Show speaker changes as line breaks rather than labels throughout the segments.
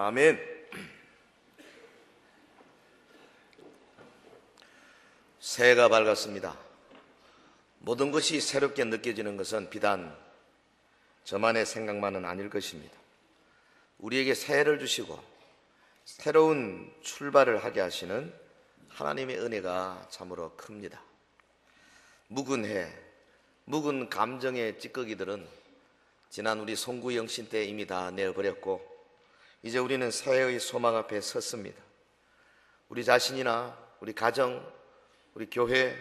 아멘. 새해가 밝았습니다. 모든 것이 새롭게 느껴지는 것은 비단 저만의 생각만은 아닐 것입니다. 우리에게 새해를 주시고 새로운 출발을 하게 하시는 하나님의 은혜가 참으로 큽니다. 묵은 해, 묵은 감정의 찌꺼기들은 지난 우리 송구영신 때 이미 다 내어버렸고 이제 우리는 새해의 소망 앞에 섰습니다. 우리 자신이나 우리 가정, 우리 교회,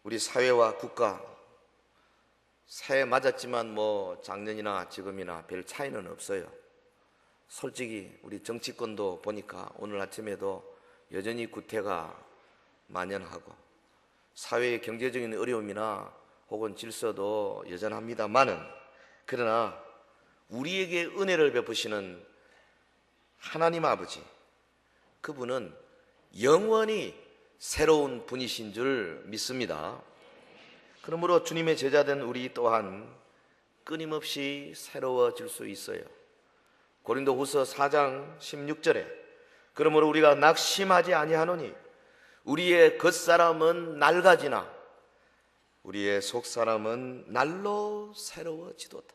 우리 사회와 국가, 새해 맞았지만 작년이나 지금이나 별 차이는 없어요. 솔직히 우리 정치권도 보니까 오늘 아침에도 여전히 구태가 만연하고 사회의 경제적인 어려움이나 혹은 질서도 여전합니다만은, 그러나 우리에게 은혜를 베푸시는 하나님 아버지, 그분은 영원히 새로운 분이신 줄 믿습니다. 그러므로 주님의 제자된 우리 또한 끊임없이 새로워질 수 있어요. 고린도후서 4장 16절에 그러므로 우리가 낙심하지 아니하노니 우리의 겉사람은 낡아지나 우리의 속사람은 날로 새로워지도다.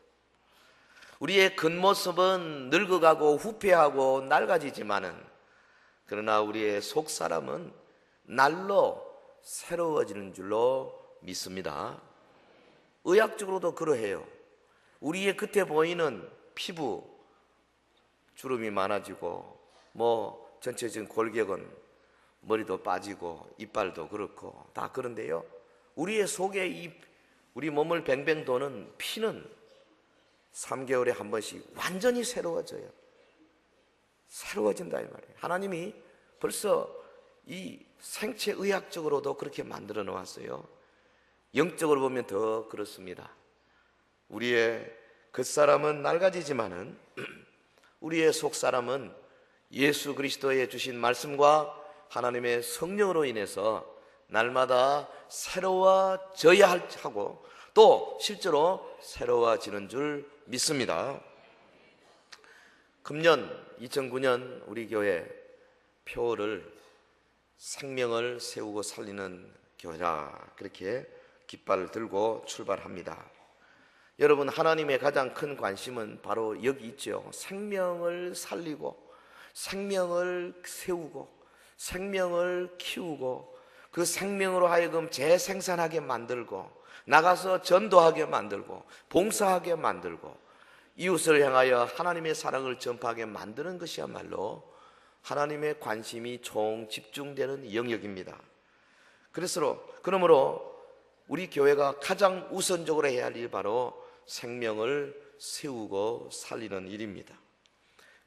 우리의 겉모습은 늙어가고 후패하고 낡아지지만은 그러나 우리의 속사람은 날로 새로워지는 줄로 믿습니다. 의학적으로도 그러해요. 우리의 겉에 보이는 피부 주름이 많아지고 전체적인 골격은 머리도 빠지고 이빨도 그렇고 다 그런데요, 우리의 속에 우리 몸을 뱅뱅 도는 피는 3개월에 한 번씩 완전히 새로워져요. 새로워진다 이 말이에요. 하나님이 벌써 이 생체 의학적으로도 그렇게 만들어 놓았어요. 영적으로 보면 더 그렇습니다. 우리의 겉사람은 낡아지지만은 우리의 속사람은 예수 그리스도의 주신 말씀과 하나님의 성령으로 인해서 날마다 새로워져야 하고 또 실제로 새로워지는 줄 믿습니다. 금년 2009년 우리 교회 표어를 생명을 세우고 살리는 교회라 그렇게 깃발을 들고 출발합니다. 여러분, 하나님의 가장 큰 관심은 바로 여기 있죠. 생명을 살리고 생명을 세우고 생명을 키우고 그 생명으로 하여금 재생산하게 만들고 나가서 전도하게 만들고 봉사하게 만들고 이웃을 향하여 하나님의 사랑을 전파하게 만드는 것이야말로 하나님의 관심이 총 집중되는 영역입니다. 그러므로 우리 교회가 가장 우선적으로 해야 할 일 바로 생명을 세우고 살리는 일입니다.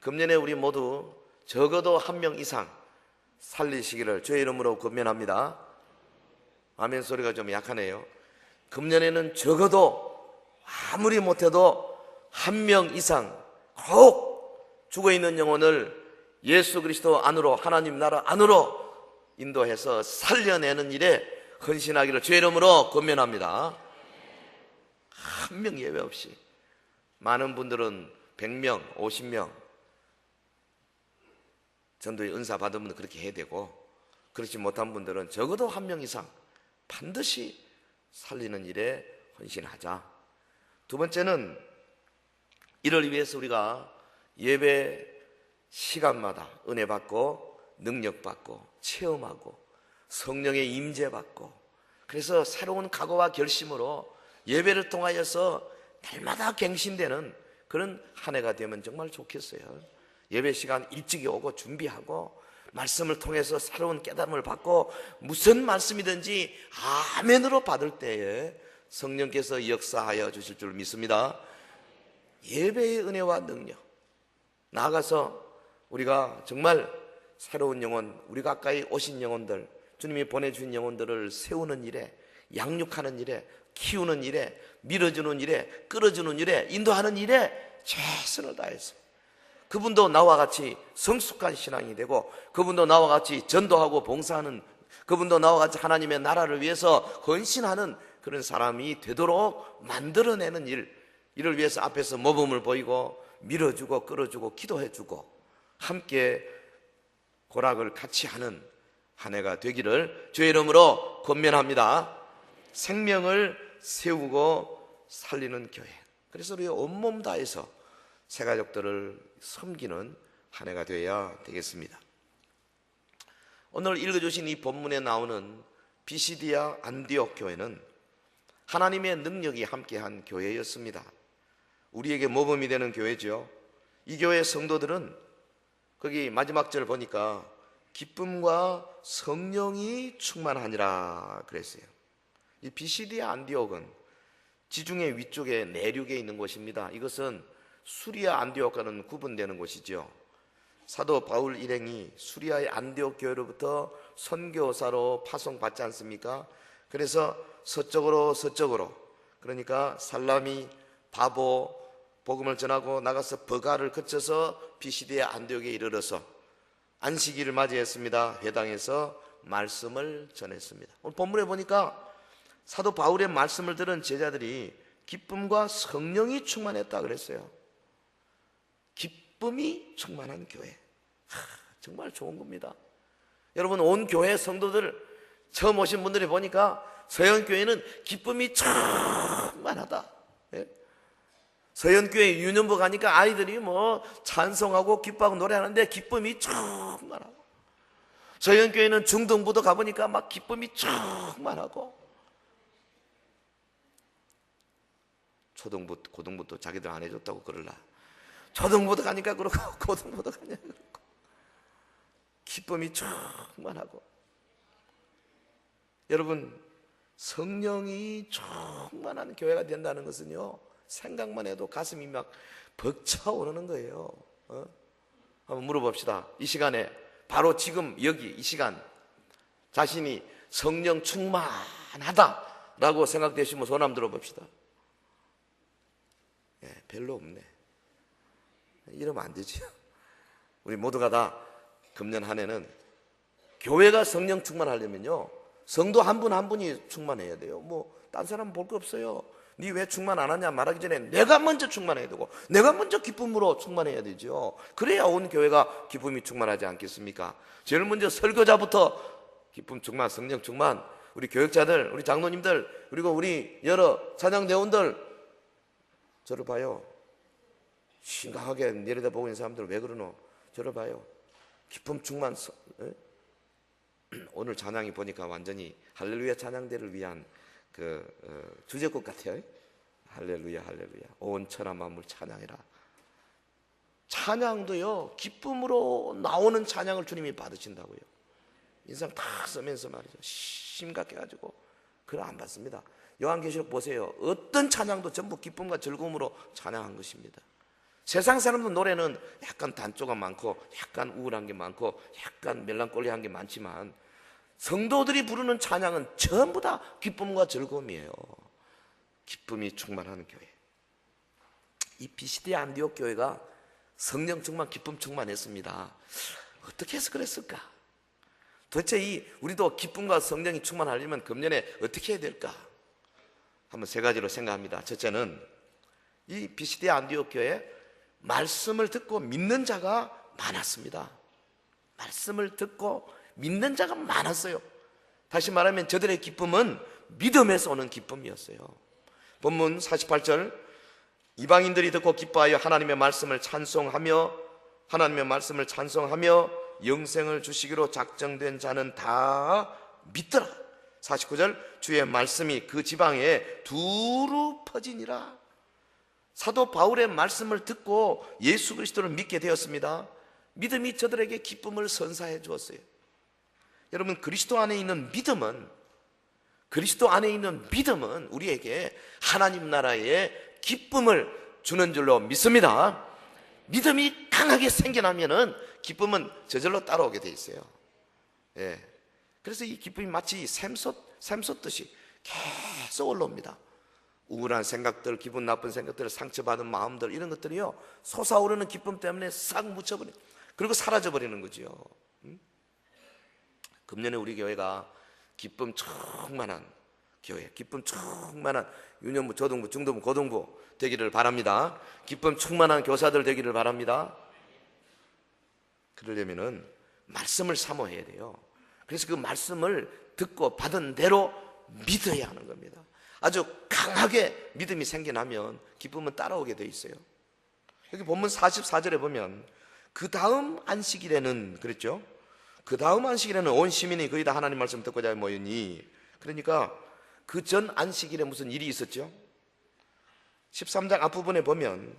금년에 우리 모두 적어도 한 명 이상 살리시기를 주의 이름으로 권면합니다. 아멘 소리가 좀 약하네요. 금년에는 적어도 아무리 못해도 한 명 이상 꼭 죽어있는 영혼을 예수 그리스도 안으로, 하나님 나라 안으로 인도해서 살려내는 일에 헌신하기를 주의 이름으로 권면합니다. 한 명 예외 없이. 많은 분들은 100명, 50명 전도의 은사 받은 분은 그렇게 해야 되고, 그렇지 못한 분들은 적어도 한 명 이상 반드시 살리는 일에 헌신하자. 두 번째는 이를 위해서 우리가 예배 시간마다 은혜 받고 능력 받고 체험하고 성령의 임재 받고, 그래서 새로운 각오와 결심으로 예배를 통하여서 날마다 갱신되는 그런 한 해가 되면 정말 좋겠어요. 예배 시간 일찍이 오고 준비하고 말씀을 통해서 새로운 깨달음을 받고 무슨 말씀이든지 아멘으로 받을 때에 성령께서 역사하여 주실 줄 믿습니다. 예배의 은혜와 능력, 나아가서 우리가 정말 새로운 영혼, 우리 가까이 오신 영혼들, 주님이 보내주신 영혼들을 세우는 일에, 양육하는 일에, 키우는 일에, 밀어주는 일에, 끌어주는 일에, 인도하는 일에 최선을 다해서 그분도 나와 같이 성숙한 신앙이 되고, 그분도 나와 같이 전도하고 봉사하는, 그분도 나와 같이 하나님의 나라를 위해서 헌신하는 그런 사람이 되도록 만들어내는 일, 이를 위해서 앞에서 모범을 보이고 밀어주고 끌어주고 기도해주고 함께 고락을 같이 하는 한 해가 되기를 주의 이름으로 권면합니다. 생명을 세우고 살리는 교회. 그래서 우리 온몸 다해서 새가족들을 섬기는 한 해가 되어야 되겠습니다. 오늘 읽어주신 이 본문에 나오는 비시디아 안디옥 교회는 하나님의 능력이 함께한 교회였습니다. 우리에게 모범이 되는 교회죠. 이 교회 성도들은 거기 마지막 절 보니까 기쁨과 성령이 충만하니라 그랬어요. 이 비시디아 안디옥은 지중해 위쪽에 내륙에 있는 곳입니다. 이것은 수리아 안디옥과는 구분되는 곳이죠. 사도 바울 일행이 수리아의 안디옥 교회로부터 선교사로 파송받지 않습니까? 그래서 서쪽으로 그러니까 살라미, 바보 복음을 전하고 나가서 버가를 거쳐서 비시디아 안디옥에 이르러서 안식일을 맞이했습니다. 회당에서 말씀을 전했습니다. 오늘 본문에 보니까 사도 바울의 말씀을 들은 제자들이 기쁨과 성령이 충만했다 그랬어요. 기쁨이 충만한 교회. 정말 좋은 겁니다. 여러분, 온 교회 성도들 처음 오신 분들이 보니까 서연교회는 기쁨이 충만하다. 예? 서연교회 유년부 가니까 아이들이 뭐 찬송하고 기뻐하고 노래하는데 기쁨이 충만하고, 서연교회는 중등부도 가보니까 막 기쁨이 충만하고, 초등부, 고등부도 자기들 안 해줬다고 그럴라. 초등부도 가니까 그러고 고등부도 가니까 그러고 기쁨이 충만하고. 여러분, 성령이 충만한 교회가 된다는 것은요, 생각만 해도 가슴이 막 벅차오르는 거예요. 한번 물어봅시다. 이 시간에 바로 지금 여기 이 시간 자신이 성령 충만하다라고 생각되시면 손 한번 들어봅시다. 별로 없네. 이러면 안 되지요. 우리 모두가 다 금년 한 해는 교회가 성령 충만하려면요, 성도 한 분 한 분이 충만해야 돼요. 뭐 딴 사람 볼 거 없어요. 네 왜 충만 안 하냐 말하기 전에 내가 먼저 충만해야 되고, 내가 먼저 기쁨으로 충만해야 되죠. 그래야 온 교회가 기쁨이 충만하지 않겠습니까? 제일 먼저 설교자부터 기쁨 충만, 성령 충만, 우리 교역자들, 우리 장로님들, 그리고 우리 여러 찬양대원들, 저를 봐요. 심각하게 내려다보고 있는 사람들 왜 그러노? 저를 봐요. 기쁨 충만. 오늘 찬양이 보니까 완전히 할렐루야 찬양대를 위한 주제곡 같아요. 할렐루야 할렐루야 온 천하 만물 찬양해라. 찬양도요, 기쁨으로 나오는 찬양을 주님이 받으신다고요. 인상 다 쓰면서 말이죠, 심각해가지고 그걸 안 받습니다. 요한계시록 보세요. 어떤 찬양도 전부 기쁨과 즐거움으로 찬양한 것입니다. 세상 사람들 노래는 약간 단조가 많고 약간 우울한 게 많고 약간 멜랑콜리한 게 많지만, 성도들이 부르는 찬양은 전부 다 기쁨과 즐거움이에요. 기쁨이 충만한 교회. 이 비시디아 안디옥 교회가 성령 충만, 기쁨 충만했습니다. 어떻게 해서 그랬을까? 도대체 우리도 기쁨과 성령이 충만하려면 금년에 어떻게 해야 될까? 한번 세 가지로 생각합니다. 첫째는 이 비시디아 안디옥 교회 말씀을 듣고 믿는 자가 많았습니다. 말씀을 듣고 믿는 자가 많았어요. 다시 말하면 저들의 기쁨은 믿음에서 오는 기쁨이었어요. 본문 48절, 이방인들이 듣고 기뻐하여 하나님의 말씀을 찬송하며 영생을 주시기로 작정된 자는 다 믿더라. 49절, 주의 말씀이 그 지방에 두루 퍼지니라. 사도 바울의 말씀을 듣고 예수 그리스도를 믿게 되었습니다. 믿음이 저들에게 기쁨을 선사해 주었어요. 여러분, 그리스도 안에 있는 믿음은 우리에게 하나님 나라의 기쁨을 주는 줄로 믿습니다. 믿음이 강하게 생겨나면은 기쁨은 저절로 따라오게 돼 있어요. 그래서 이 기쁨이 마치 샘솟듯이 계속 올라옵니다. 우울한 생각들, 기분 나쁜 생각들, 상처받은 마음들, 이런 것들이요, 솟아오르는 기쁨 때문에 싹 묻혀버리고, 그리고 사라져버리는 거죠. 금년에 우리 교회가 기쁨 충만한 교회, 기쁨 충만한 유년부, 초등부, 중등부, 고등부 되기를 바랍니다. 기쁨 충만한 교사들 되기를 바랍니다. 그러려면은 말씀을 사모해야 돼요. 그래서 그 말씀을 듣고 받은 대로 믿어야 하는 겁니다. 아주 강하게 믿음이 생겨나면 기쁨은 따라오게 돼 있어요. 여기 본문 44절에 보면 그 다음 안식일에는 그랬죠. 그 다음 안식일에는 온 시민이 거의 다 하나님 말씀 듣고자 모이니, 그러니까 그 전 안식일에 무슨 일이 있었죠? 13장 앞부분에 보면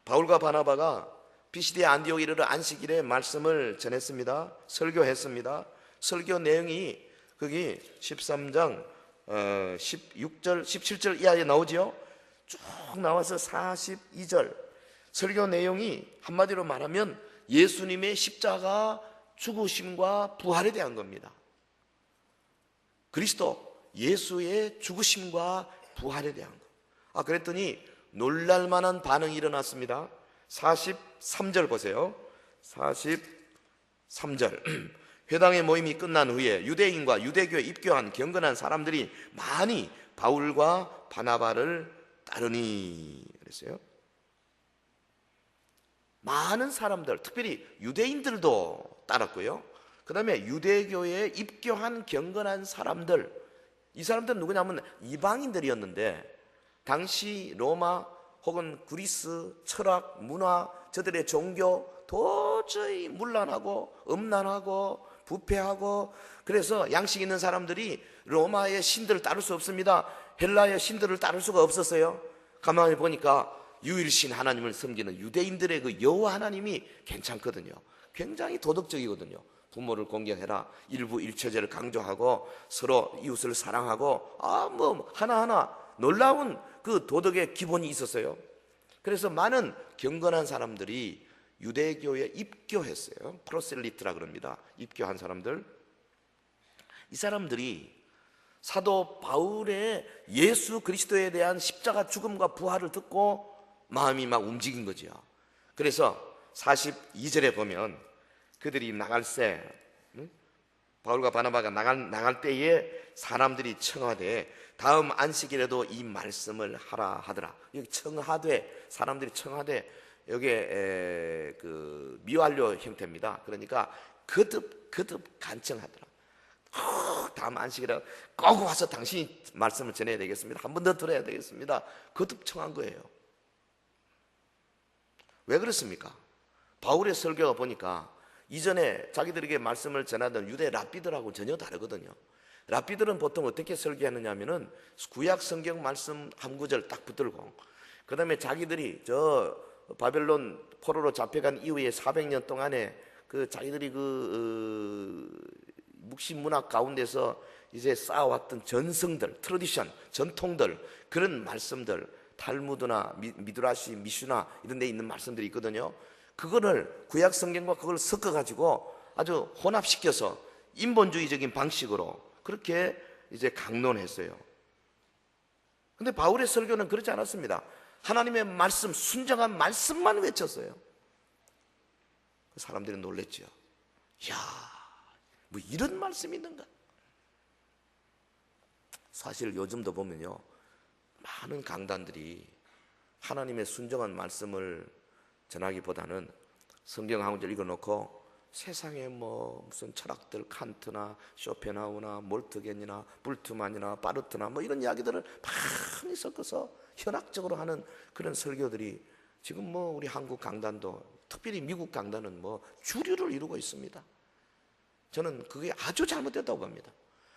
바울과 바나바가 피시디아 안디옥에 이르러 안식일에 말씀을 전했습니다. 설교했습니다. 설교 내용이 거기 13장 16절 17절 이하에 나오지요. 쭉 나와서 42절 설교 내용이 한마디로 말하면 예수님의 십자가 죽으심과 부활에 대한 겁니다. 그리스도 예수의 죽으심과 부활에 대한 것. 그랬더니 놀랄만한 반응이 일어났습니다. 43절 보세요. 43절 회당의 모임이 끝난 후에 유대인과 유대교에 입교한 경건한 사람들이 많이 바울과 바나바를 따르니 그랬어요. 많은 사람들, 특별히 유대인들도 따랐고요. 그 다음에 유대교에 입교한 경건한 사람들, 이 사람들은 누구냐면 이방인들이었는데 당시 로마 혹은 그리스 철학, 문화, 저들의 종교 도저히 문란하고 음란하고 부패하고, 그래서 양식 있는 사람들이 로마의 신들을 따를 수 없습니다. 헬라의 신들을 따를 수가 없었어요. 가만히 보니까 유일신 하나님을 섬기는 유대인들의 그 여호와 하나님이 괜찮거든요. 굉장히 도덕적이거든요. 부모를 공경해라, 일부 일처제를 강조하고 서로 이웃을 사랑하고 하나하나 놀라운 그 도덕의 기본이 있었어요. 그래서 많은 경건한 사람들이 유대교에 입교했어요. 프로셀리트라 그럽니다. 입교한 사람들. 이 사람들이 사도 바울의 예수 그리스도에 대한 십자가 죽음과 부활을 듣고 마음이 막 움직인 거죠. 그래서 42절에 보면 그들이 나갈새, 바울과 바나바가 나갈 때에 사람들이 청하되 다음 안식일에도 이 말씀을 하라 하더라. 여기 청하되, 사람들이 청하되, 여기에 그 미완료 형태입니다. 그러니까 거듭 간청하더라. 다음 안식일에 꼭 와서 당신이 말씀을 전해야 되겠습니다. 한 번 더 들어야 되겠습니다. 거듭 청한 거예요. 왜 그렇습니까? 바울의 설교가 보니까 이전에 자기들에게 말씀을 전하던 유대 랍비들하고 전혀 다르거든요. 랍비들은 보통 어떻게 설교하느냐 하면은 구약 성경 말씀 한 구절 딱 붙들고, 그 다음에 자기들이 저 바벨론 포로로 잡혀간 이후에 400년 동안에 그 자기들이 묵신 문학 가운데서 이제 쌓아왔던 전성들, 트러디션, 전통들, 그런 말씀들, 탈무드나 미드라시, 미슈나 이런 데 있는 말씀들이 있거든요. 그거를 구약 성경과 그걸 섞어가지고 아주 혼합시켜서 인본주의적인 방식으로 그렇게 이제 강론했어요. 근데 바울의 설교는 그렇지 않았습니다. 하나님의 말씀, 순정한 말씀만 외쳤어요. 사람들이 놀랬죠. 이야, 뭐 이런 말씀이 있는가? 사실 요즘도 보면요, 많은 강단들이 하나님의 순정한 말씀을 전하기보다는 성경 한 구절 읽어놓고 세상에 뭐 무슨 철학들, 칸트나 쇼펜하우나 몰트겐이나 불트만이나 바르트나 뭐 이런 이야기들을 많이 섞어서 현학적으로 하는 그런 설교들이 지금 뭐 우리 한국 강단도, 특별히 미국 강단은 뭐 주류를 이루고 있습니다. 저는 그게 아주 잘못됐다고 봅니다.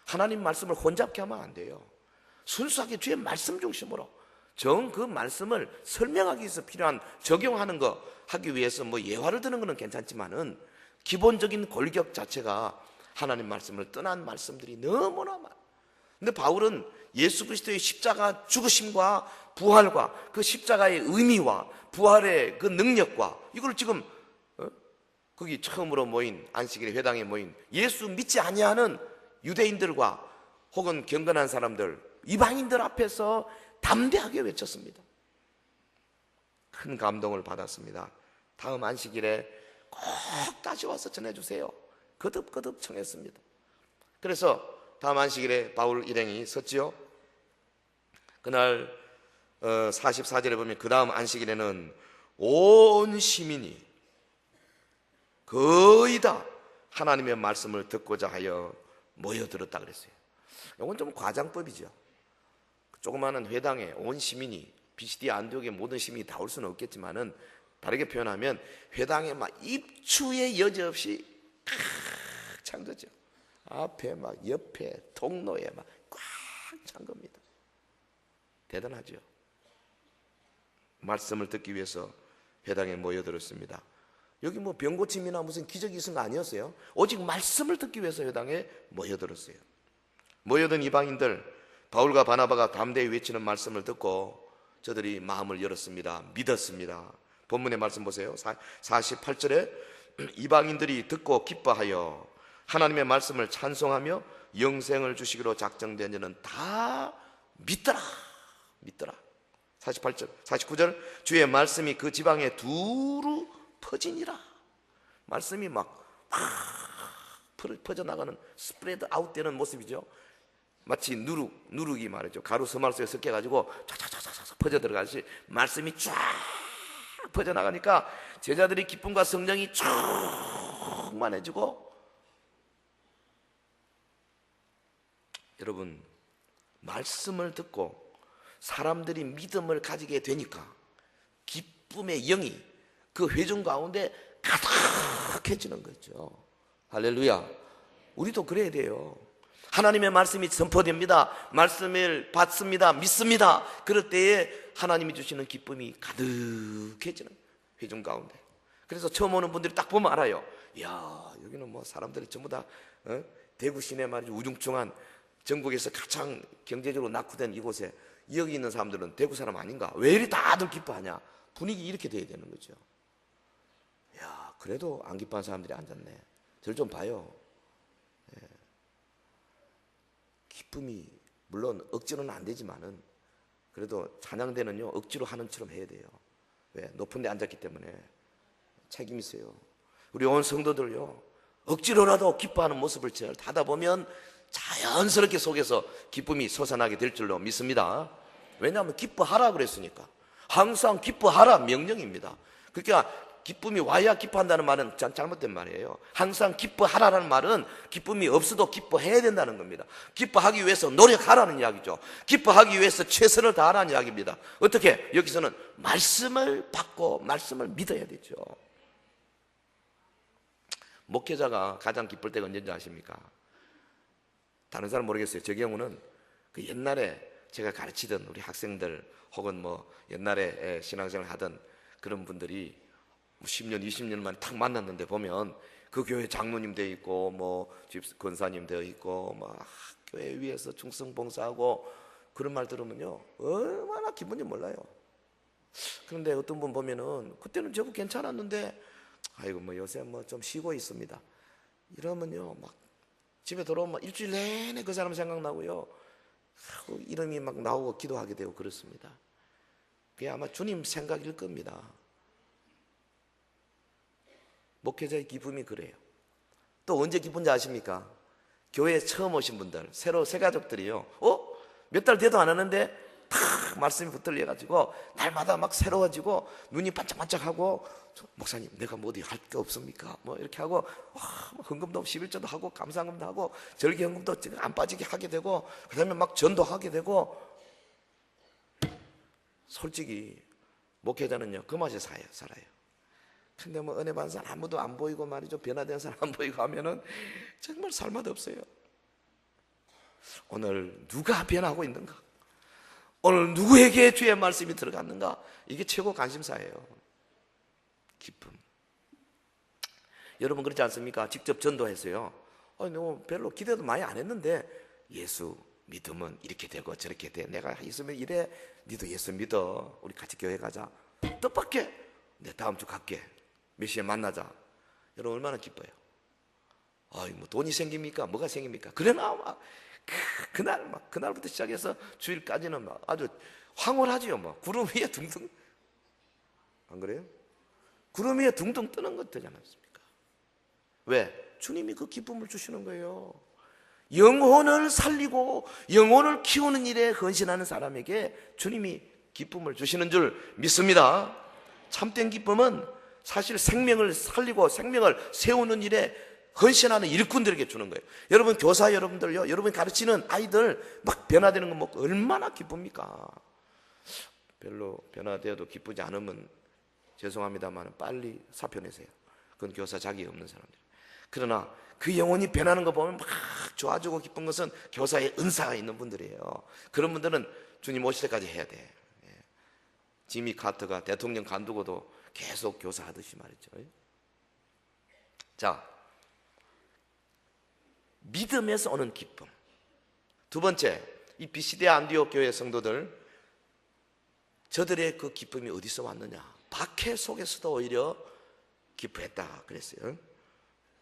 하나님 말씀을 혼잡케 하면 안 돼요. 순수하게 주의 말씀 중심으로 그 말씀을 설명하기 위해서 필요한 적용하는 거 하기 위해서 뭐 예화를 드는 거는 괜찮지만은 기본적인 골격 자체가 하나님 말씀을 떠난 말씀들이 너무나 많아. 근데 바울은 예수 그리스도의 십자가 죽으심과 부활과 그 십자가의 의미와 부활의 그 능력과 이걸 지금 거기 처음으로 모인 안식일에 회당에 모인 예수 믿지 아니하는 유대인들과 혹은 경건한 사람들, 이방인들 앞에서 담대하게 외쳤습니다. 큰 감동을 받았습니다. 다음 안식일에 꼭 다시 와서 전해주세요. 거듭 청했습니다. 그래서 다음 안식일에 바울 일행이 섰지요. 그날 44절에 보면 그 다음 안식일에는 온 시민이 거의 다 하나님의 말씀을 듣고자 하여 모여들었다 그랬어요. 이건 좀 과장법이죠. 조그마한 회당에 온 시민이, 비시디아 안디옥의 모든 시민이 다 올 수는 없겠지만은, 다르게 표현하면 회당에 막 입추의 여지없이 꽉 찬 거죠. 앞에 막 옆에 통로에 막 꽉 찬 겁니다. 대단하죠. 말씀을 듣기 위해서 회당에 모여들었습니다. 여기 뭐 병고침이나 무슨 기적이 있은 거 아니었어요. 오직 말씀을 듣기 위해서 회당에 모여들었어요. 모여든 이방인들, 바울과 바나바가 담대히 외치는 말씀을 듣고 저들이 마음을 열었습니다. 믿었습니다. 본문의 말씀 보세요. 48절에 이방인들이 듣고 기뻐하여 하나님의 말씀을 찬송하며 영생을 주시기로 작정된 자는 다 믿더라. 48절, 49절, 주의 말씀이 그 지방에 두루 퍼지니라. 말씀이 막 퍼져나가는, 스프레드 아웃되는 모습이죠. 마치 누룩이 말이죠. 가루 서말 속에 섞여가지고 쫙쫙쫙쫙 퍼져 들어가듯이 말씀이 쫙 퍼져나가니까 제자들이 기쁨과 성령이 충만해지고, 여러분, 말씀을 듣고 사람들이 믿음을 가지게 되니까 기쁨의 영이 그 회중 가운데 가득해지는 거죠. 할렐루야. 우리도 그래야 돼요. 하나님의 말씀이 선포됩니다. 말씀을 받습니다. 믿습니다. 그럴 때에 하나님이 주시는 기쁨이 가득해지는 회중 가운데. 그래서 처음 오는 분들이 딱 보면 알아요. 이야, 여기는 뭐 사람들이 전부 다 대구 시내 말이죠. 우중충한 전국에서 가장 경제적으로 낙후된 이곳에 여기 있는 사람들은 대구 사람 아닌가? 왜 이리 다들 기뻐하냐? 분위기 이렇게 돼야 되는 거죠. 야, 그래도 안 기뻐한 사람들이 앉았네. 저를 좀 봐요. 예. 기쁨이 물론 억지로는 안 되지만은 그래도 찬양대는요 억지로 하는 처럼 해야 돼요. 왜? 높은 데 앉았기 때문에 책임 있어요. 우리 온 성도들요 억지로라도 기뻐하는 모습을 하다 보면 자연스럽게 속에서 기쁨이 솟아나게 될 줄로 믿습니다. 왜냐하면 기뻐하라 그랬으니까. 항상 기뻐하라 명령입니다. 그러니까 기쁨이 와야 기뻐한다는 말은 잘못된 말이에요. 항상 기뻐하라는 말은 기쁨이 없어도 기뻐해야 된다는 겁니다. 기뻐하기 위해서 노력하라는 이야기죠. 기뻐하기 위해서 최선을 다하라는 이야기입니다. 어떻게? 여기서는 말씀을 받고 말씀을 믿어야 되죠. 목회자가 가장 기쁠 때가 언제인지 아십니까? 다른 사람 모르겠어요. 저 경우는 그 옛날에 제가 가르치던 우리 학생들 혹은 뭐 옛날에 신앙생활 하던 그런 분들이 10년, 20년 만에 탁 만났는데 보면 그 교회 장로님 되어 있고 뭐 집 권사님 되어 있고 막 교회 위에서 충성봉사하고 그런 말 들으면요 얼마나 기분이 몰라요. 그런데 어떤 분 보면은 그때는 제법 괜찮았는데 아이고 뭐 요새 뭐 좀 쉬고 있습니다 이러면요 막 집에 들어오면 일주일 내내 그 사람 생각나고요 이름이 막 나오고 기도하게 되고 그렇습니다. 그게 아마 주님 생각일 겁니다. 목회자의 기쁨이 그래요. 또 언제 기쁜지 아십니까? 교회에 처음 오신 분들, 새로 새 가족들이요 몇 달 돼도 안 하는데 탁 말씀이 붙들려가지고 날마다 막 새로워지고 눈이 반짝반짝하고 목사님 내가 뭐 어디 할 게 없습니까? 뭐 이렇게 하고 헌금도 11조도 하고 감사헌금도 하고 절기헌금도 안 빠지게 하게 되고 그 다음에 막 전도하게 되고 솔직히 목회자는요 그 맛에 살아요. 근데 뭐 은혜 받은 사람 아무도 안 보이고 말이죠 변화된 사람 안 보이고 하면은 정말 살맛 없어요. 오늘 누가 변하고 있는가? 오늘 누구에게 주의 말씀이 들어갔는가? 이게 최고 관심사예요. 기쁨. 여러분 그렇지 않습니까? 직접 전도했어요. 너 별로 기대도 많이 안 했는데 예수 믿으면 이렇게 되고 저렇게 돼. 내가 있으면 이래. 니도 예수 믿어. 우리 같이 교회 가자. 뜻밖의 내 다음 주 갈게. 몇 시에 만나자. 여러분 얼마나 기뻐요. 뭐 돈이 생깁니까? 뭐가 생깁니까? 그러나 막 그날부터 시작해서 주일까지는 막 아주 황홀하지요. 막 구름 위에 둥둥 안 그래요? 구름 위에 둥둥 뜨는 것 되지 않습니까? 왜? 주님이 그 기쁨을 주시는 거예요. 영혼을 살리고 영혼을 키우는 일에 헌신하는 사람에게 주님이 기쁨을 주시는 줄 믿습니다. 참된 기쁨은 사실 생명을 살리고 생명을 세우는 일에 헌신하는 일꾼들에게 주는 거예요. 여러분 교사 여러분들요, 여러분이 가르치는 아이들 막 변화되는 거 뭐 얼마나 기쁩니까? 별로 변화되어도 기쁘지 않으면 죄송합니다만 빨리 사표 내세요. 그건 교사 자격이 없는 사람들. 그러나 그 영혼이 변하는 거 보면 막 좋아지고 기쁜 것은 교사의 은사가 있는 분들이에요. 그런 분들은 주님 오실 때까지 해야 돼. 지미 카터가 대통령 간두고도 계속 교사하듯이 말이죠. 자, 믿음에서 오는 기쁨. 두 번째, 이 비시디아 안디옥 교회 성도들, 저들의 그 기쁨이 어디서 왔느냐? 박해 속에서도 오히려 기뻐했다 그랬어요.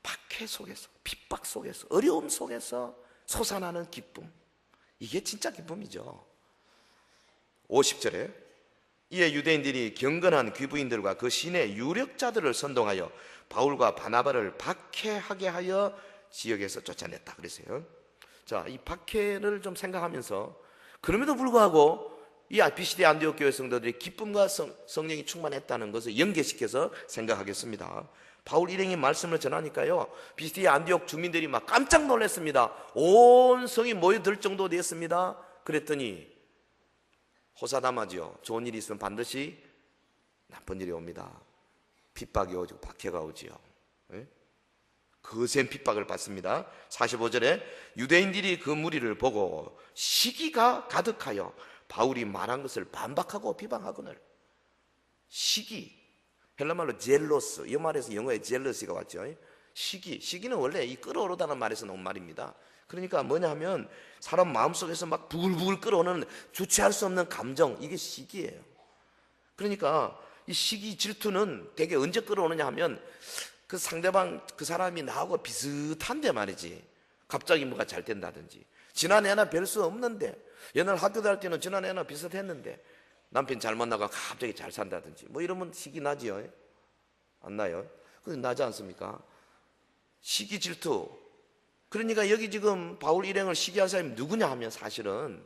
박해 속에서, 핍박 속에서, 어려움 속에서 솟아나는 기쁨, 이게 진짜 기쁨이죠. 50절에 이에 유대인들이 경건한 귀부인들과 그 시내 유력자들을 선동하여 바울과 바나바를 박해하게 하여 지역에서 쫓아냈다 그랬어요. 자, 이 박해를 좀 생각하면서, 그럼에도 불구하고 이 비시디아 안디옥 교회 성도들이 기쁨과 성령이 충만했다는 것을 연계시켜서 생각하겠습니다. 바울 일행이 말씀을 전하니까요, 비시디아 안디옥 주민들이 막 깜짝 놀랐습니다. 온 성이 모여들 정도 되었습니다. 그랬더니 호사다마지요, 좋은 일이 있으면 반드시 나쁜 일이 옵니다. 핍박이 오죠, 박해가 오지요. 거센 핍박을 받습니다. 45절에 유대인들이 그 무리를 보고 시기가 가득하여 바울이 말한 것을 반박하고 비방하거늘. 시기, 헬라말로 젤로스, 이 말에서 영어에 젤러시가 왔죠. 시기는 원래 이 끓어오르다는 말에서 나온 말입니다. 그러니까 뭐냐 하면 사람 마음속에서 막 부글부글 끓어오는 주체할 수 없는 감정, 이게 시기예요. 그러니까 이 시기 질투는 대개 언제 끓어오느냐 하면 그 상대방, 그 사람이 나하고 비슷한데 말이지, 갑자기 뭐가 잘 된다든지, 지난해나 별 수 없는데, 옛날 학교 다닐 때는 지난해나 비슷했는데 남편 잘 만나가 갑자기 잘 산다든지 뭐 이러면 시기 나지요? 안 나요? 그게 나지 않습니까? 시기 질투. 그러니까 여기 지금 바울 일행을 시기한 사람이 누구냐 하면 사실은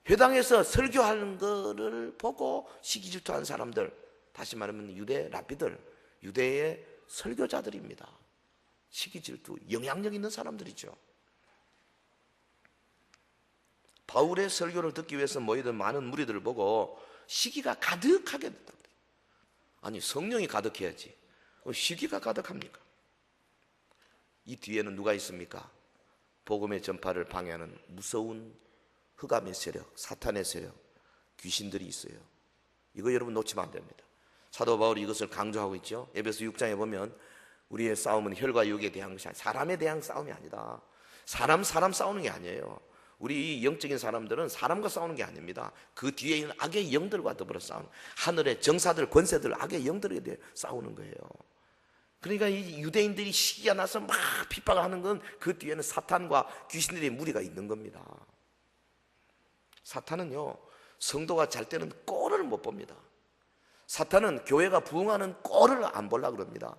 회당에서 설교하는 거를 보고 시기 질투한 사람들, 다시 말하면 유대 랍비들, 유대의 설교자들입니다. 시기 질투, 영향력 있는 사람들이죠. 바울의 설교를 듣기 위해서 모이던 많은 무리들을 보고 시기가 가득하게 됐다. 아니, 성령이 가득해야지 시기가 가득합니까? 이 뒤에는 누가 있습니까? 복음의 전파를 방해하는 무서운 흑암의 세력, 사탄의 세력, 귀신들이 있어요. 이거 여러분 놓치면 안 됩니다. 사도 바울이 이것을 강조하고 있죠. 에베소 6장에 보면 우리의 싸움은 혈과 육에 대한 것이 아니라 사람에 대한 싸움이 아니다. 사람 싸우는 게 아니에요. 우리 영적인 사람들은 사람과 싸우는 게 아닙니다. 그 뒤에 있는 악의 영들과 더불어 싸우는, 하늘의 정사들, 권세들, 악의 영들에 대해 싸우는 거예요. 그러니까 이 유대인들이 시기가 나서 막 핍박을 하는 건 그 뒤에는 사탄과 귀신들의 무리가 있는 겁니다. 사탄은요, 성도가 잘 때는 꼴을 못 봅니다. 사탄은 교회가 부흥하는 꼴을 안 보려고 그럽니다.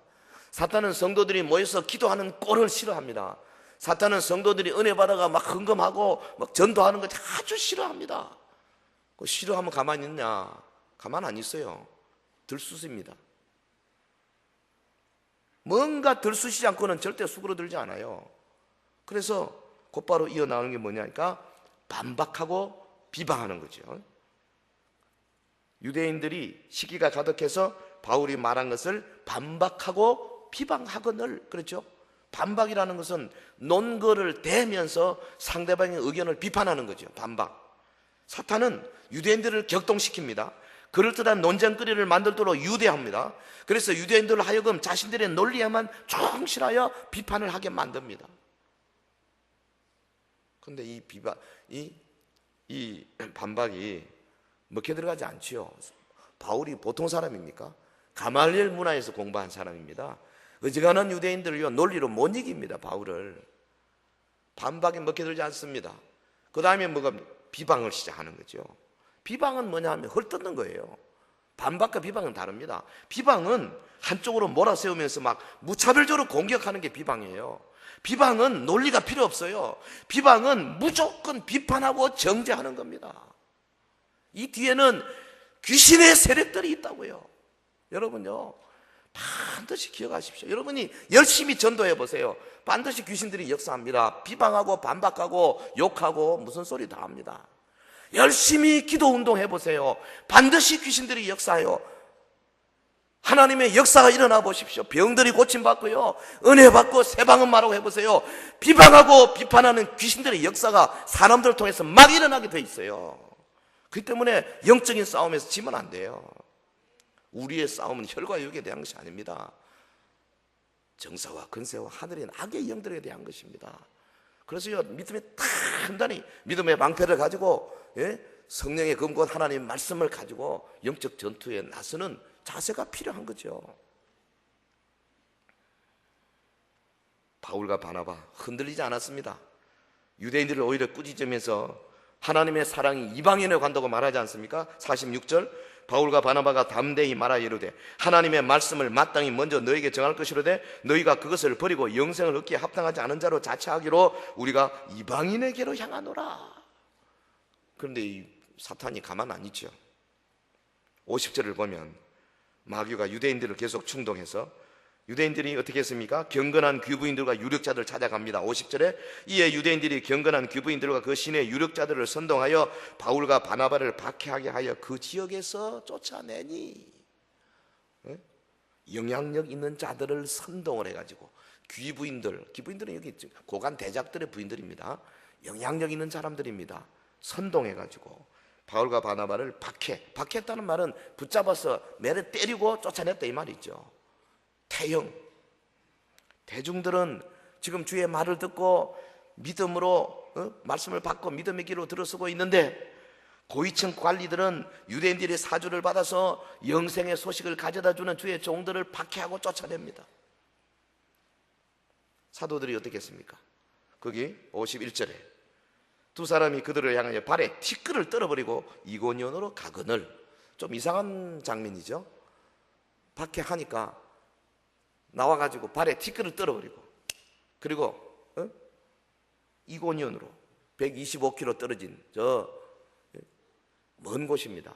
사탄은 성도들이 모여서 기도하는 꼴을 싫어합니다. 사탄은 성도들이 은혜 받아가 막 헌금하고 막 전도하는 거 아주 싫어합니다. 싫어하면 가만히 있냐? 가만 안 있어요. 들쑤십니다. 뭔가 들쑤시지 않고는 절대 수그러들지 않아요. 그래서 곧바로 이어나오는 게 뭐냐니까 반박하고 비방하는 거죠. 유대인들이 시기가 가득해서 바울이 말한 것을 반박하고 비방하거늘, 그렇죠? 반박이라는 것은 논거를 대면서 상대방의 의견을 비판하는 거죠. 반박. 사탄은 유대인들을 격동시킵니다. 그럴듯한 논쟁거리를 만들도록 유대합니다. 그래서 유대인들을 하여금 자신들의 논리에만 충실하여 비판을 하게 만듭니다. 그런데 이 반박이 먹혀 들어가지 않지요. 바울이 보통 사람입니까? 가말리엘 문화에서 공부한 사람입니다. 어지간한 유대인들을요, 논리로 못 이깁니다. 바울을. 반박에 먹혀들지 않습니다. 그 다음에 뭐가 비방을 시작하는 거죠. 비방은 뭐냐 하면 헐뜯는 거예요. 반박과 비방은 다릅니다. 비방은 한쪽으로 몰아세우면서 막 무차별적으로 공격하는 게 비방이에요. 비방은 논리가 필요 없어요. 비방은 무조건 비판하고 정죄하는 겁니다. 이 뒤에는 귀신의 세력들이 있다고요. 여러분요, 반드시 기억하십시오. 여러분이 열심히 전도해 보세요. 반드시 귀신들이 역사합니다. 비방하고 반박하고 욕하고 무슨 소리 다 합니다. 열심히 기도 운동해 보세요. 반드시 귀신들이 역사해요. 하나님의 역사가 일어나 보십시오. 병들이 고침받고요, 은혜 받고 새방언마라고 해보세요. 비방하고 비판하는 귀신들의 역사가 사람들을 통해서 막 일어나게 돼 있어요. 그렇기 때문에 영적인 싸움에서 지면 안 돼요. 우리의 싸움은 혈과 육에 대한 것이 아닙니다. 정사와 근세와 하늘의 악의 영들에 대한 것입니다. 그래서요, 믿음의 단단히 믿음의 방패를 가지고, 성령의 검고 하나님의 말씀을 가지고 영적 전투에 나서는 자세가 필요한 거죠. 바울과 바나바 흔들리지 않았습니다. 유대인들을 오히려 꾸짖으면서 하나님의 사랑이 이방인에 간다고 말하지 않습니까? 46절, 바울과 바나바가 담대히 말하여 이르되 하나님의 말씀을 마땅히 먼저 너에게 정할 것이로되 너희가 그것을 버리고 영생을 얻기에 합당하지 않은 자로 자처하기로 우리가 이방인에게로 향하노라. 그런데 이 사탄이 가만 안 있죠. 50절을 보면 마귀가 유대인들을 계속 충동해서 유대인들이 어떻게 했습니까? 경건한 귀부인들과 유력자들을 찾아갑니다. 50절에 이에 유대인들이 경건한 귀부인들과 그 시내 유력자들을 선동하여 바울과 바나바를 박해하게 하여 그 지역에서 쫓아내니, 영향력 있는 자들을 선동을 해가지고 귀부인들은 여기 고관 대작들의 부인들입니다. 영향력 있는 사람들입니다. 선동해가지고 바울과 바나바를 박해했다는 말은 붙잡아서 매를 때리고 쫓아냈다 이 말이죠. 태형 대중들은 지금 주의 말을 듣고 믿음으로 말씀을 받고 믿음의 길로 들어서고 있는데, 고위층 관리들은 유대인들의 사주를 받아서 영생의 소식을 가져다주는 주의 종들을 박해하고 쫓아냅니다. 사도들이 어떻게 했습니까? 거기 51절에 두 사람이 그들을 향하여 발에 티끌을 떨어버리고 이고니온으로 가거늘. 좀 이상한 장면이죠. 박해하니까 나와가지고 발에 티끌을 떨어버리고, 그리고 이고니온으로 125km 떨어진 저 먼 곳입니다.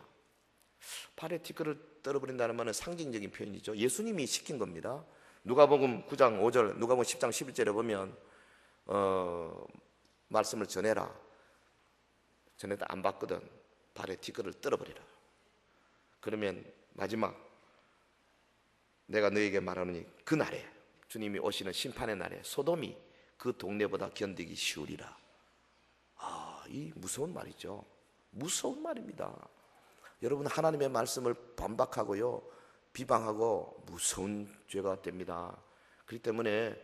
발에 티끌을 떨어버린다는 말은 상징적인 표현이죠. 예수님이 시킨 겁니다. 누가복음 9장 5절, 누가복음 10장 11절에 보면 말씀을 전해라. 전에도 안 봤거든. 발에 티끌을 떨어버리라. 그러면 마지막 내가 너에게 말하노니 그 날에, 주님이 오시는 심판의 날에 소돔이 그 동네보다 견디기 쉬우리라. 이 무서운 말이죠. 무서운 말입니다. 여러분, 하나님의 말씀을 반박하고요, 비방하고 무서운 죄가 됩니다. 그렇기 때문에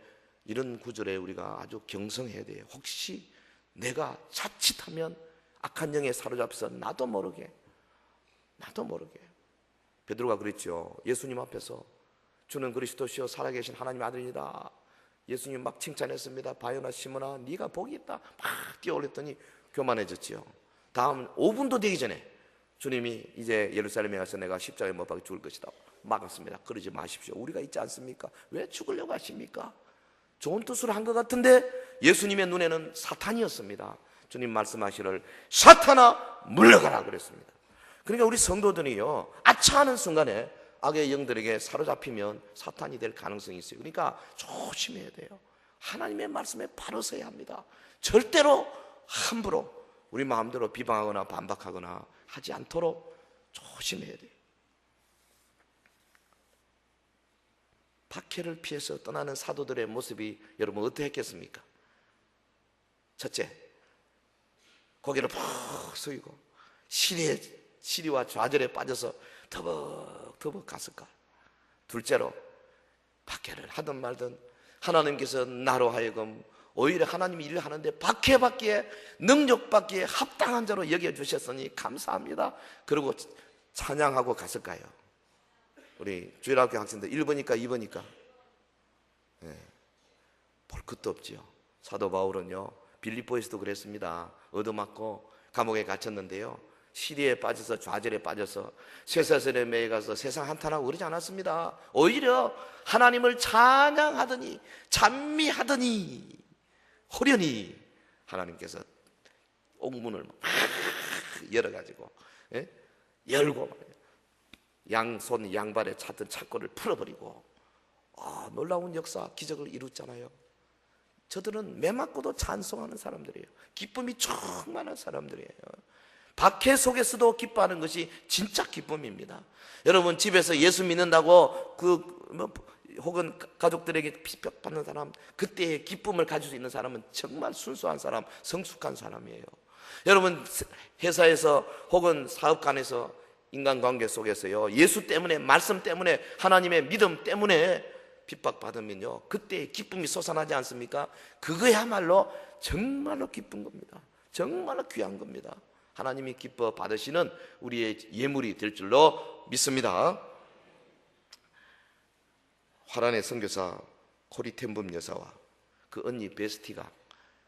이런 구절에 우리가 아주 경성해야 돼요. 혹시 내가 자칫하면 악한 영에 사로잡혀서 나도 모르게 베드로가 그랬죠. 예수님 앞에서 주는 그리스도시요 살아계신 하나님의 아들이다. 예수님 막 칭찬했습니다. 바요나 시몬아 네가 복이 있다. 막 뛰어올렸더니 교만해졌지요. 다음 5분도 되기 전에 주님이 이제 예루살렘에 가서 내가 십자가에 못 박혀 죽을 것이다 막았습니다. 그러지 마십시오. 우리가 있지 않습니까? 왜 죽으려고 하십니까? 좋은 뜻으로 한 것 같은데 예수님의 눈에는 사탄이었습니다. 주님 말씀하시를 사탄아 물러가라 그랬습니다. 그러니까 우리 성도들이요, 아차하는 순간에 악의 영들에게 사로잡히면 사탄이 될 가능성이 있어요. 그러니까 조심해야 돼요. 하나님의 말씀에 바로 서야 합니다. 절대로 함부로 우리 마음대로 비방하거나 반박하거나 하지 않도록 조심해야 돼요. 박해를 피해서 떠나는 사도들의 모습이 여러분 어떠했겠습니까? 첫째, 고개를 푹 숙이고 시리와 좌절에 빠져서 터벅터벅 갔을까? 둘째로, 박해를 하든 말든 하나님께서 나로 하여금 오히려 하나님이 일을 하는데 박해받기에 능력받기에 합당한 자로 여겨주셨으니 감사합니다. 그리고 찬양하고 갔을까요? 우리 주일학교 학생들 1번이니까 2번이니까 볼 것도 없지요. 사도 바울은요, 빌립보에서도 그랬습니다. 얻어맞고 감옥에 갇혔는데요, 시리에 빠져서 좌절에 빠져서 쇠사슬에 매여 가서 세상 한탄하고 그러지 않았습니다. 오히려 하나님을 찬양하더니 찬미하더니 호련히 하나님께서 옥문을 막 열어가지고 열고 양손 양발에 찼던 착고를 풀어버리고 놀라운 역사, 기적을 이뤘잖아요. 저들은 매 맞고도 찬송하는 사람들이에요. 기쁨이 충만한 사람들이에요. 박해 속에서도 기뻐하는 것이 진짜 기쁨입니다. 여러분, 집에서 예수 믿는다고 혹은 가족들에게 핍박받는 사람, 그때의 기쁨을 가질 수 있는 사람은 정말 순수한 사람, 성숙한 사람이에요. 여러분, 회사에서 혹은 사업관에서 인간관계 속에서요, 예수 때문에, 말씀 때문에, 하나님의 믿음 때문에 핍박받으면요, 그때의 기쁨이 솟아나지 않습니까? 그거야말로 정말로 기쁜 겁니다. 정말로 귀한 겁니다. 하나님이 기뻐 받으시는 우리의 예물이 될 줄로 믿습니다. 화란의 선교사 코리텐붐 여사와 그 언니 베스티가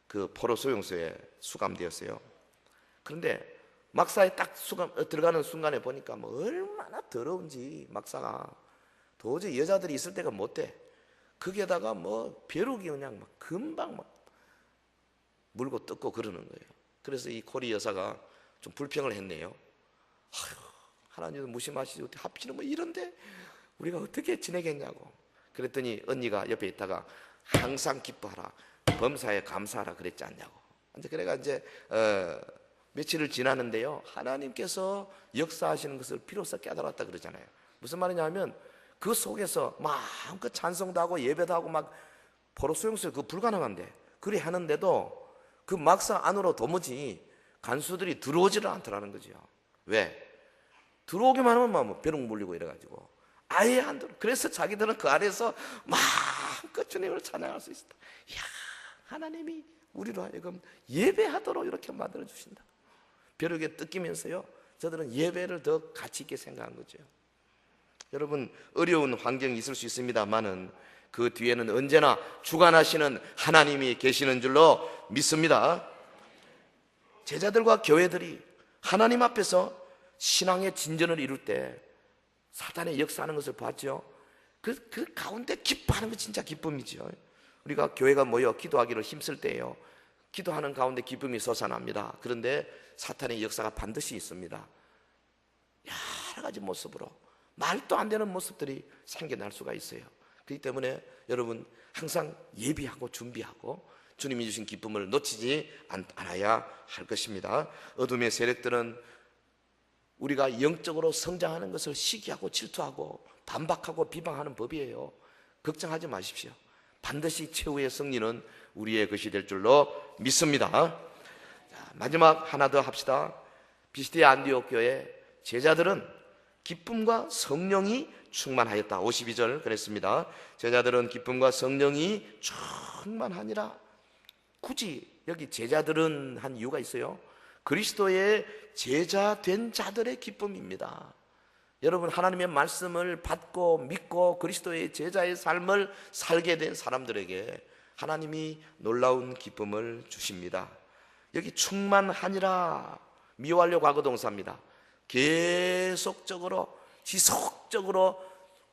그 포로 소용소에 수감되었어요. 그런데 막사에 딱 들어가는 순간에 보니까 얼마나 더러운지, 막사가 도저히 여자들이 있을 때가 못 돼. 거기에다가 벼룩이 그냥 금방 물고 뜯고 그러는 거예요. 그래서 이 코리 여사가 좀 불평을 했네요. 하나님도 무심하시지 어떻게 하필이면 이런데 우리가 어떻게 지내겠냐고. 그랬더니 언니가 옆에 있다가 항상 기뻐하라, 범사에 감사하라 그랬지 않냐고. 그래가 이제 며칠을 지나는데요, 하나님께서 역사하시는 것을 비로소 깨달았다 그러잖아요. 무슨 말이냐면 그 속에서 마음껏 찬송도 하고 예배도 하고 포로 수용소에 그거 불가능한데 그리 하는데도 그 막상 안으로 도무지 간수들이 들어오지를 않더라는 거죠. 왜? 들어오기만 하면 벼룩 물리고 이래가지고 아예 안 들어. 그래서 자기들은 그 안에서 마음껏 주님을 찬양할 수 있었다. 이야, 하나님이 우리로 하여금 예배하도록 이렇게 만들어 주신다. 벼룩에 뜯기면서요, 저들은 예배를 더 가치 있게 생각한 거죠. 여러분, 어려운 환경이 있을 수 있습니다만은 그 뒤에는 언제나 주관하시는 하나님이 계시는 줄로 믿습니다. 제자들과 교회들이 하나님 앞에서 신앙의 진전을 이룰 때 사탄의 역사하는 것을 봤죠. 그 가운데 기뻐하는 거 진짜 기쁨이죠. 우리가 교회가 모여 기도하기를 힘쓸 때예요, 기도하는 가운데 기쁨이 솟아납니다. 그런데 사탄의 역사가 반드시 있습니다. 여러 가지 모습으로 말도 안 되는 모습들이 생겨날 수가 있어요. 그렇기 때문에 여러분, 항상 예비하고 준비하고 주님이 주신 기쁨을 놓치지 않아야 할 것입니다. 어둠의 세력들은 우리가 영적으로 성장하는 것을 시기하고 질투하고 반박하고 비방하는 법이에요. 걱정하지 마십시오. 반드시 최후의 승리는 우리의 것이 될 줄로 믿습니다. 자, 마지막 하나 더 합시다. 비스디의 안디옥 교회 제자들은 기쁨과 성령이 충만하였다. 52절 그랬습니다. 제자들은 기쁨과 성령이 충만하니라. 굳이 여기 제자들은 한 이유가 있어요. 그리스도의 제자 된 자들의 기쁨입니다. 여러분, 하나님의 말씀을 받고 믿고 그리스도의 제자의 삶을 살게 된 사람들에게 하나님이 놀라운 기쁨을 주십니다. 여기 충만하니라, 미완료 과거 동사입니다. 계속적으로 지속적으로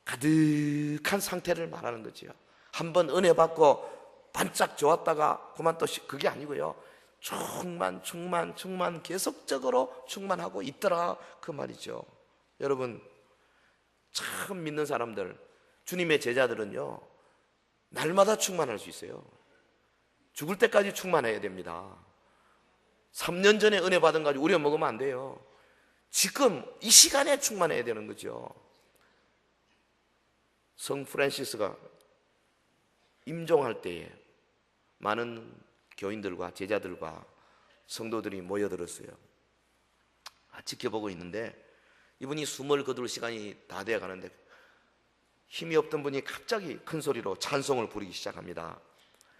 가득한 상태를 말하는 거지요. 한번 은혜 받고 반짝 좋았다가 그만 또 그게 아니고요, 충만 계속적으로 충만하고 있더라, 그 말이죠. 여러분, 참 믿는 사람들, 주님의 제자들은요, 날마다 충만할 수 있어요. 죽을 때까지 충만해야 됩니다. 3년 전에 은혜 받은 가지고 우려 먹으면 안 돼요. 지금 이 시간에 충만해야 되는 거죠. 성 프란시스가 임종할 때에 많은 교인들과 제자들과 성도들이 모여들었어요. 지켜보고 있는데 이분이 숨을 거둘 시간이 다 되어 가는데 힘이 없던 분이 갑자기 큰 소리로 찬송을 부르기 시작합니다.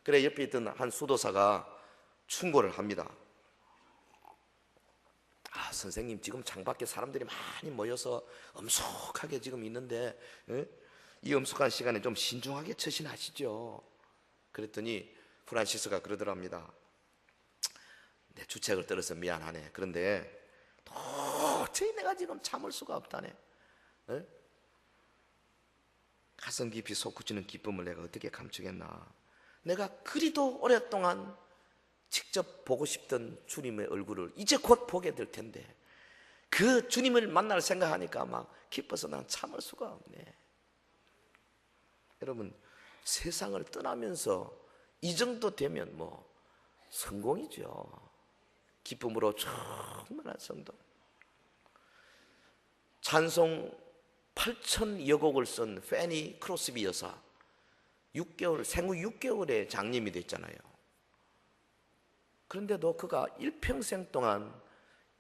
그래 옆에 있던 한 수도사가 충고를 합니다. 선생님, 지금 창밖에 사람들이 많이 모여서 엄숙하게 지금 있는데 이 엄숙한 시간에 좀 신중하게 처신하시죠. 그랬더니 프란시스가 그러더랍니다. 내 주책을 들어서 미안하네. 그런데 도저히 내가 지금 참을 수가 없다네. 가슴 깊이 솟구치는 기쁨을 내가 어떻게 감추겠나. 내가 그리도 오랫동안 직접 보고 싶던 주님의 얼굴을 이제 곧 보게 될 텐데 그 주님을 만날 생각하니까 막 기뻐서 난 참을 수가 없네. 여러분, 세상을 떠나면서 이 정도 되면 뭐 성공이죠. 기쁨으로 충만한 성도. 찬송 8,000여 곡을 쓴 패니 크로스비 여사, 생후 6개월에 장님이 됐잖아요. 그런데도 그가 일평생 동안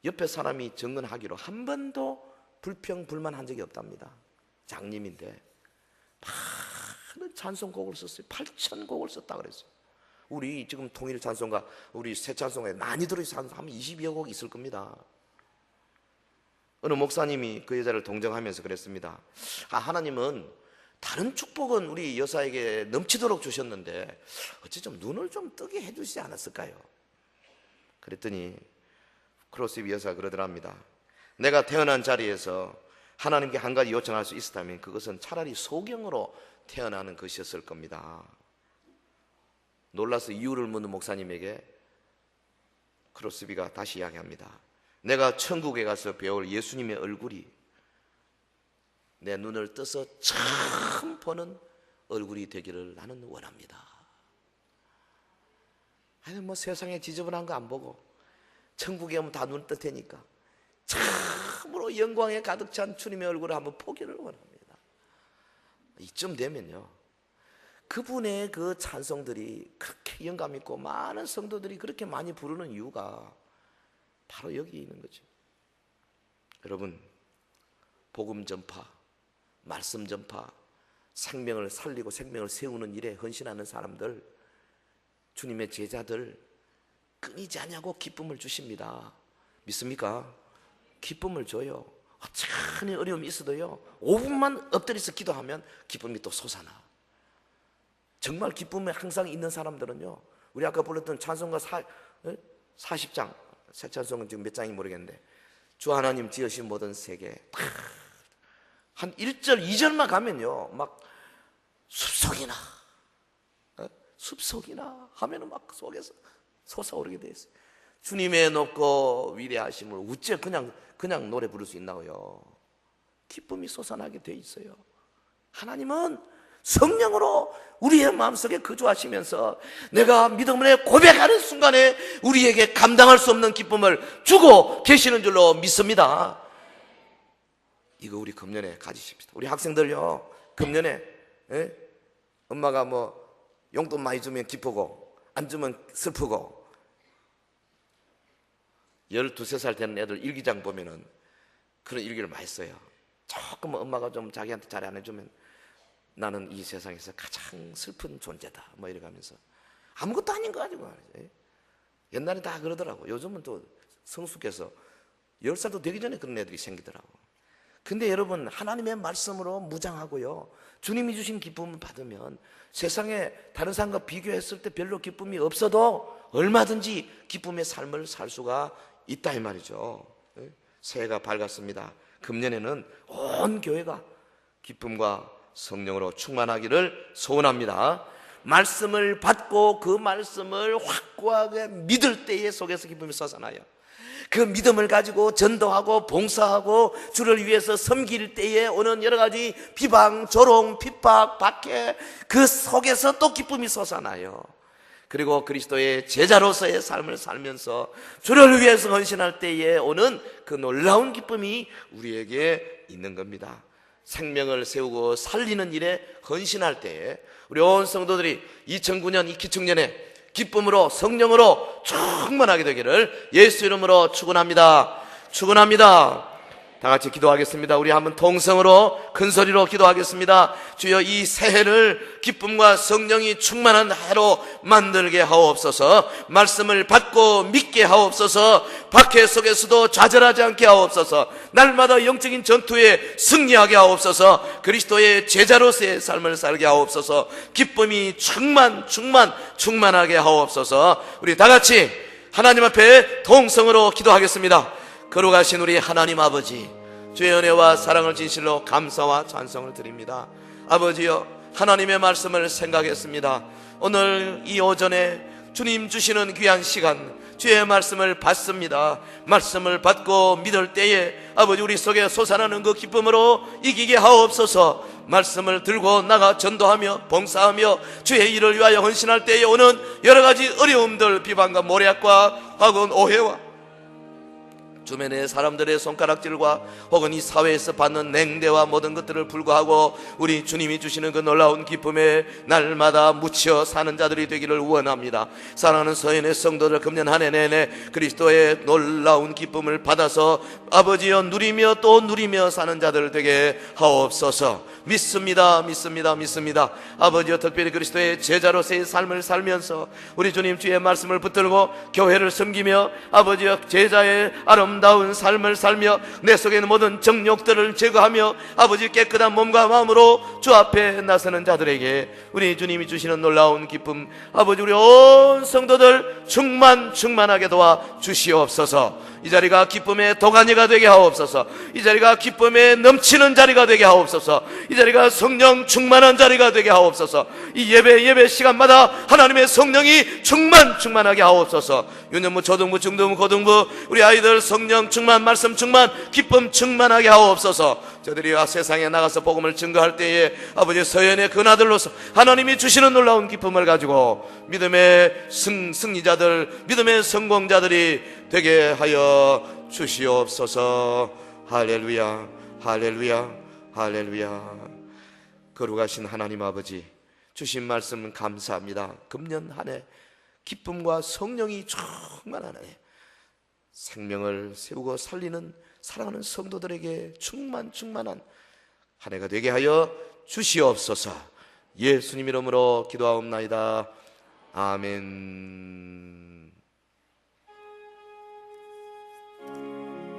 옆에 사람이 증언하기로 한 번도 불평, 불만한 적이 없답니다. 장님인데 많은 찬송곡을 썼어요. 8,000곡을 썼다 그랬어요. 우리 지금 통일 찬송가, 우리 새 찬송가에 많이 들어있어 한 20여 곡 있을 겁니다. 어느 목사님이 그 여자를 동정하면서 그랬습니다. 하나님은 다른 축복은 우리 여사에게 넘치도록 주셨는데 어찌 좀 눈을 좀 뜨게 해주시지 않았을까요? 그랬더니 크로스비 여사가 그러더랍니다. 내가 태어난 자리에서 하나님께 한 가지 요청할 수 있었다면 그것은 차라리 소경으로 태어나는 것이었을 겁니다. 놀라서 이유를 묻는 목사님에게 크로스비가 다시 이야기합니다. 내가 천국에 가서 배울 예수님의 얼굴이 내 눈을 떠서 처음 보는 얼굴이 되기를 나는 원합니다. 아니 뭐 세상에 지저분한 거 안 보고 천국에 오면 다 눈 뜰 테니까 참으로 영광에 가득 찬 주님의 얼굴을 한번 보기를 원합니다. 이쯤 되면요, 그분의 그 찬송들이 그렇게 영감 있고 많은 성도들이 그렇게 많이 부르는 이유가 바로 여기 있는 거죠. 여러분, 복음 전파, 말씀 전파, 생명을 살리고 생명을 세우는 일에 헌신하는 사람들, 주님의 제자들 끊이지 않냐고 기쁨을 주십니다. 믿습니까? 기쁨을 줘요. 어차피 어려움이 있어도요 5분만 엎드려서 기도하면 기쁨이 또 솟아나. 정말 기쁨에 항상 있는 사람들은요, 우리 아까 불렀던 찬송가 40장, 새 찬송은 지금 몇 장인지 모르겠는데, 주 하나님 지으신 모든 세계, 한 1절, 2절만 가면요 막 숲속이나 하면은 막 속에서 솟아오르게 돼 있어요. 주님의 높고 위대하심을 어째 그냥 노래 부를 수 있나요? 기쁨이 솟아나게 돼 있어요. 하나님은 성령으로 우리의 마음속에 거주하시면서 내가 믿음으로 고백하는 순간에 우리에게 감당할 수 없는 기쁨을 주고 계시는 줄로 믿습니다. 이거 우리 금년에 가지십시다. 우리 학생들요, 금년에 엄마가 뭐 용돈 많이 주면 기쁘고 안 주면 슬프고, 12, 13살 되는 애들 일기장 보면은 그런 일기를 많이 써요. 조금 엄마가 좀 자기한테 잘 안 해주면 나는 이 세상에서 가장 슬픈 존재다 뭐 이래가면서 아무것도 아닌 거 가지고 말이죠. 옛날에 다 그러더라고. 요즘은 또 성숙해서 10살도 되기 전에 그런 애들이 생기더라고. 근데 여러분, 하나님의 말씀으로 무장하고요, 주님이 주신 기쁨을 받으면 세상에 다른 사람과 비교했을 때 별로 기쁨이 없어도 얼마든지 기쁨의 삶을 살 수가 있다 이 말이죠. 새해가 밝았습니다. 금년에는 온 교회가 기쁨과 성령으로 충만하기를 소원합니다. 말씀을 받고 그 말씀을 확고하게 믿을 때에 속에서 기쁨이 솟아나요. 그 믿음을 가지고 전도하고 봉사하고 주를 위해서 섬길 때에 오는 여러 가지 비방, 조롱, 핍박, 박해, 그 속에서 또 기쁨이 솟아나요. 그리고 그리스도의 제자로서의 삶을 살면서 주를 위해서 헌신할 때에 오는 그 놀라운 기쁨이 우리에게 있는 겁니다. 생명을 세우고 살리는 일에 헌신할 때에 우리 온 성도들이 2009년 이 기축년에 기쁨으로 성령으로 충만하게 되기를 예수 이름으로 축원합니다. 축원합니다. 다 같이 기도하겠습니다. 우리 한번 통성으로 큰 소리로 기도하겠습니다. 주여, 이 새해를 기쁨과 성령이 충만한 해로 만들게 하옵소서. 말씀을 받고 믿게 하옵소서. 박해 속에서도 좌절하지 않게 하옵소서. 날마다 영적인 전투에 승리하게 하옵소서. 그리스도의 제자로서의 삶을 살게 하옵소서. 기쁨이 충만하게 하옵소서. 우리 다 같이 하나님 앞에 통성으로 기도하겠습니다. 거룩하신 우리 하나님 아버지, 주의 은혜와 사랑을 진실로 감사와 찬송을 드립니다. 아버지여, 하나님의 말씀을 생각했습니다. 오늘 이 오전에 주님 주시는 귀한 시간, 주의 말씀을 받습니다. 말씀을 받고 믿을 때에 아버지, 우리 속에 솟아나는 그 기쁨으로 이기게 하옵소서. 말씀을 들고 나가 전도하며 봉사하며 주의 일을 위하여 헌신할 때에 오는 여러 가지 어려움들, 비방과 모략과 과거운 오해와 주변의 사람들의 손가락질과 혹은 이 사회에서 받는 냉대와 모든 것들을 불구하고 우리 주님이 주시는 그 놀라운 기쁨에 날마다 묻혀 사는 자들이 되기를 원합니다. 사랑하는 서연의 성도들, 금년 한 해 내내 그리스도의 놀라운 기쁨을 받아서 아버지여 누리며 또 누리며 사는 자들 되게 하옵소서. 믿습니다. 아버지여, 특별히 그리스도의 제자로서의 삶을 살면서 우리 주님 주의 말씀을 붙들고 교회를 섬기며 아버지여 제자의 아름다운 삶을 살며 내 속에 있는 모든 정욕들을 제거하며 아버지 깨끗한 몸과 마음으로 주 앞에 나서는 자들에게 우리 주님이 주시는 놀라운 기쁨, 아버지 우리 온 성도들 충만하게 도와 주시옵소서. 이 자리가 기쁨의 도가니가 되게 하옵소서. 이 자리가 기쁨에 넘치는 자리가 되게 하옵소서. 이 자리가 성령 충만한 자리가 되게 하옵소서. 이 예배 시간마다 하나님의 성령이 충만하게 하옵소서. 유년부, 초등부, 중등부, 고등부 우리 아이들 성령 충만, 말씀 충만, 기쁨 충만하게 하옵소서. 저들이 세상에 나가서 복음을 증거할 때에 아버지 서연의 근아들로서 하나님이 주시는 놀라운 기쁨을 가지고 믿음의 승리자들, 믿음의 성공자들이 되게 하여 주시옵소서. 할렐루야, 할렐루야, 할렐루야. 거룩하신 하나님 아버지, 주신 말씀 감사합니다. 금년 한 해 기쁨과 성령이 충만한 한 해, 생명을 세우고 살리는 사랑하는 성도들에게 충만한 한 해가 되게 하여 주시옵소서. 예수님 이름으로 기도하옵나이다. 아멘.